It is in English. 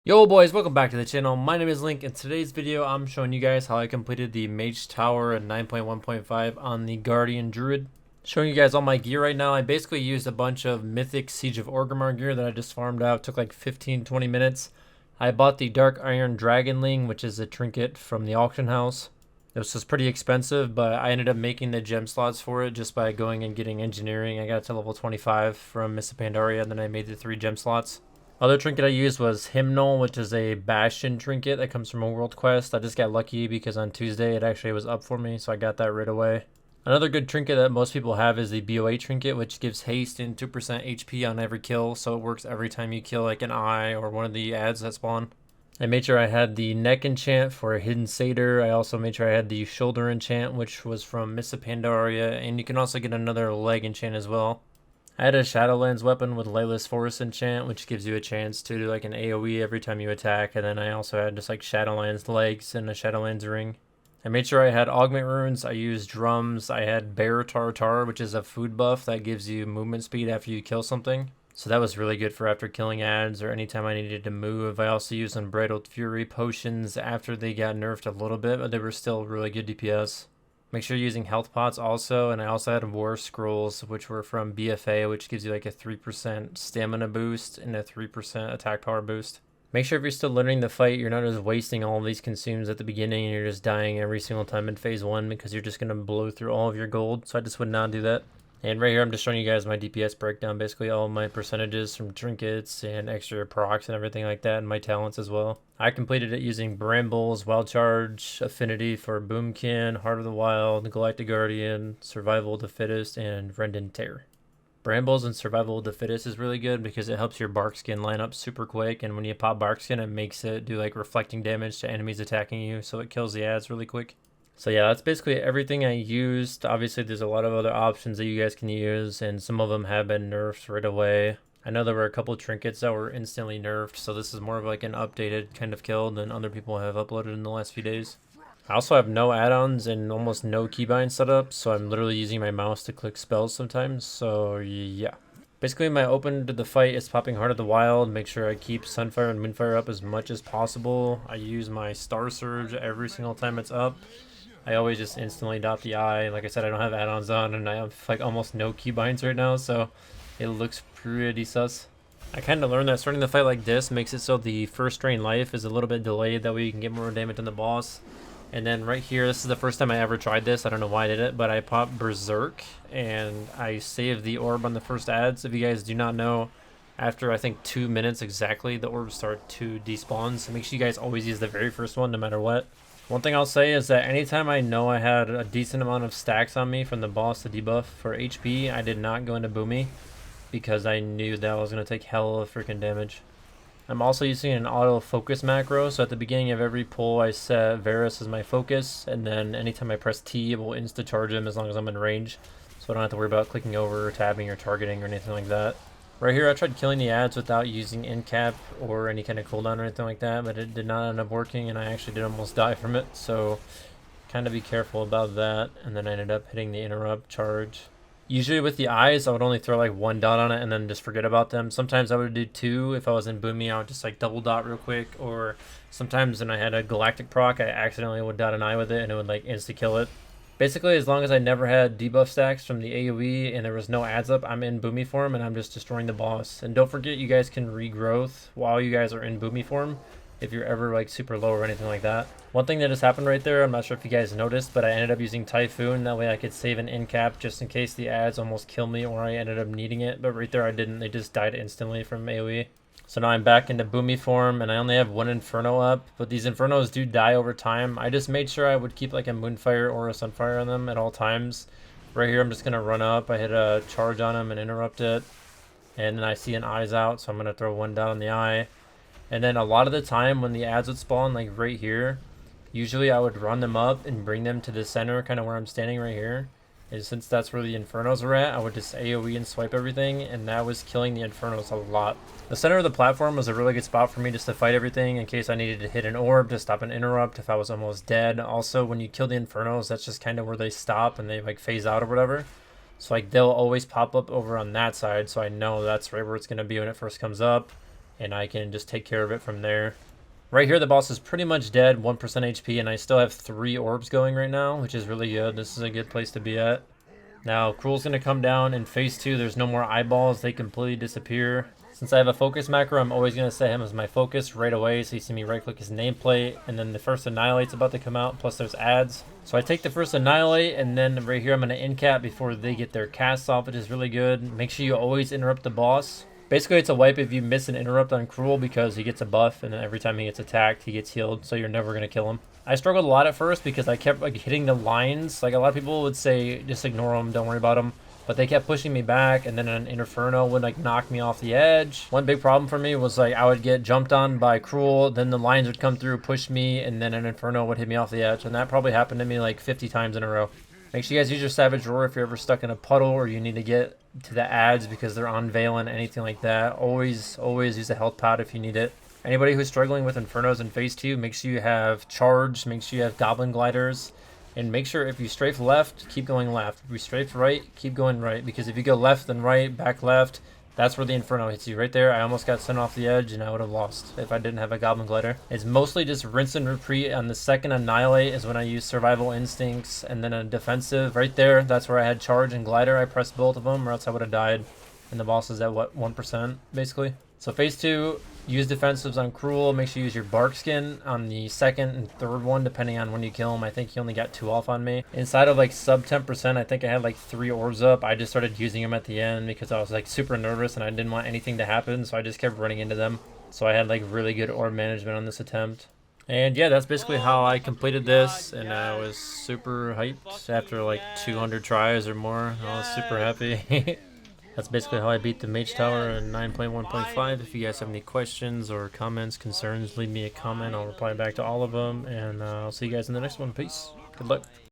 Yo boys, welcome back to the channel. My name is Link. In today's video, I'm showing you guys how I completed the Mage Tower at 9.1.5 on the Guardian Druid. Showing you guys all my gear right now. I basically used a bunch of Mythic Siege of Orgrimmar gear that I just farmed out. It took like 15-20 minutes. I bought the Dark Iron Dragonling, which is a trinket from the auction house. This was pretty expensive, but I ended up making the gem slots for it just by going and getting engineering. I got to level 25 from Miss Pandaria, and then I made the 3 gem slots. Other trinket I used was Hymnal, which is a Bastion trinket that comes from a world quest. I just got lucky because on Tuesday it actually was up for me, so I got that right away. Another good trinket that most people have is the BOA trinket, which gives haste and 2% HP on every kill, so it works every time you kill like an eye or one of the ads that spawn. I made sure I had the neck enchant for a hidden satyr. I also made sure I had the shoulder enchant, which was from Miss Pandaria, and you can also get another leg enchant as well. I had a Shadowlands weapon with Layla's Forest enchant, which gives you a chance to do like an AoE every time you attack, and then I also had just like Shadowlands legs and a Shadowlands ring. I made sure I had augment runes, I used drums, I had Bear Tartar, which is a food buff that gives you movement speed after you kill something. So that was really good for after killing ads or anytime I needed to move. I also used Unbridled Fury potions after they got nerfed a little bit, but they were still really good DPS. Make sure you're using health pots also, and I also had war scrolls, which were from BFA, which gives you like a 3% stamina boost and a 3% attack power boost. Make sure if you're still learning the fight, you're not just wasting all of these consumes at the beginning and you're just dying every single time in phase 1 because you're just going to blow through all of your gold, so I just would not do that. And right here, I'm just showing you guys my DPS breakdown, basically all my percentages from trinkets and extra procs and everything like that, and my talents as well. I completed it using Brambles, Wild Charge, Affinity for Boomkin, Heart of the Wild, Galactic Guardian, Survival of the Fittest, and Rendon Tear. Brambles and Survival of the Fittest is really good because it helps your bark skin line up super quick, and when you pop bark skin, it makes it do like reflecting damage to enemies attacking you, so it kills the ads really quick. So yeah, that's basically everything I used. Obviously, there's a lot of other options that you guys can use, and some of them have been nerfed right away. I know there were a couple trinkets that were instantly nerfed, so this is more of like an updated kind of kill than other people have uploaded in the last few days. I also have no add-ons and almost no keybind setup, so I'm literally using my mouse to click spells sometimes, so yeah. Basically, my open to the fight is popping Heart of the Wild. Make sure I keep Sunfire and Moonfire up as much as possible. I use my Star Surge every single time it's up. I always just instantly dot the eye. Like I said, I don't have add-ons on, and I have like almost no keybinds right now, so it looks pretty sus. I kind of learned that starting the fight like this makes it so the first drain life is a little bit delayed. That way you can get more damage on the boss. And then right here, this is the first time I ever tried this. I don't know why I did it, but I popped Berserk, and I saved the orb on the first ads. If you guys do not know, after I think 2 minutes exactly, the orbs start to despawn. So make sure you guys always use the very first one no matter what. One thing I'll say is that anytime I know I had a decent amount of stacks on me from the boss to debuff for HP, I did not go into Boomy because I knew that I was going to take hell of freaking damage. I'm also using an auto focus macro, so at the beginning of every pull I set Varus as my focus, and then anytime I press T it will insta charge him as long as I'm in range, so I don't have to worry about clicking over or tabbing or targeting or anything like that. Right here I tried killing the ads without using incap or any kind of cooldown or anything like that, but it did not end up working and I actually did almost die from it, so kind of be careful about that. And then I ended up hitting the interrupt charge. Usually with the eyes I would only throw like 1 dot on it and then just forget about them. Sometimes I would do 2 if I was in Boomy. I would just like double dot real quick, or sometimes when I had a galactic proc I accidentally would dot an eye with it and it would like insta kill it. Basically, as long as I never had debuff stacks from the AoE and there was no ads up, I'm in Boomy form and I'm just destroying the boss. And don't forget, you guys can regrowth while you guys are in Boomy form if you're ever like super low or anything like that. One thing that just happened right there, I'm not sure if you guys noticed, but I ended up using Typhoon. That way I could save an incap just in case the ads almost kill me or I ended up needing it. But right there I didn't. They just died instantly from AoE. So now I'm back into Boomy form, and I only have 1 Inferno up, but these Infernos do die over time. I just made sure I would keep like a Moonfire or a Sunfire on them at all times. Right here I'm just going to run up, I hit a charge on him and interrupt it, and then I see an eyes out, so I'm going to throw 1 down on the eye. And then a lot of the time when the ads would spawn, like right here, usually I would run them up and bring them to the center, kind of where I'm standing right here. And since that's where the Infernos are at, I would just AoE and swipe everything, and that was killing the Infernos a lot. The center of the platform was a really good spot for me just to fight everything in case I needed to hit an orb to stop an interrupt if I was almost dead. Also, when you kill the Infernos, that's just kind of where they stop and they like phase out or whatever. So like they'll always pop up over on that side, so I know that's right where it's going to be when it first comes up. and I can just take care of it from there. Right here, the boss is pretty much dead, 1% HP, and I still have 3 orbs going right now, which is really good. This is a good place to be at. Now, Cruel's going to come down in phase 2. There's no more eyeballs. They completely disappear. Since I have a focus macro, I'm always going to set him as my focus right away. So you see me right-click his nameplate, and then the first Annihilate's about to come out, plus there's ads. So I take the first Annihilate, and then right here I'm going to in-cap before they get their casts off, which is really good. Make sure you always interrupt the boss. Basically, it's a wipe if you miss an interrupt on Cruel because he gets a buff, and then every time he gets attacked, he gets healed, so you're never going to kill him. I struggled a lot at first because I kept like hitting the lines. Like a lot of people would say, just ignore them, don't worry about them. But they kept pushing me back, and then an Inferno would like knock me off the edge. One big problem for me was like I would get jumped on by Cruel, then the lines would come through, push me, and then an Inferno would hit me off the edge. And that probably happened to me like 50 times in a row. Make sure you guys use your Savage Roar if you're ever stuck in a puddle or you need to get to the ads because they're unveiling, anything like that. Always use a health pad if you need it. Anybody who's struggling with Infernos in phase 2, make sure you have charge, make sure you have Goblin Gliders, and make sure if you strafe left, keep going left. If you strafe right, keep going right, because if you go left then right, back left, that's where the Inferno hits you. Right there, I almost got sent off the edge and I would have lost if I didn't have a Goblin Glider. It's mostly just rinse and repeat. On the second Annihilate is when I use Survival Instincts, and then a defensive. Right there, that's where I had charge and glider. I pressed both of them or else I would have died. And the boss is at what, 1% basically. So phase 2, use defensives on Cruel. Make sure you use your Bark Skin on the second and third one, depending on when you kill him. I think he only got 2 off on me. Inside of like sub 10%, I think I had like 3 orbs up. I just started using them at the end because I was like super nervous and I didn't want anything to happen, so I just kept running into them. So I had like really good orb management on this attempt. And yeah, that's basically how I completed this, and I was super hyped after like 200 tries or more. I was super happy. That's basically how I beat the Mage Tower in 9.1.5. If you guys have any questions or comments, concerns, leave me a comment. I'll reply back to all of them, and I'll see you guys in the next one. Peace. Good luck.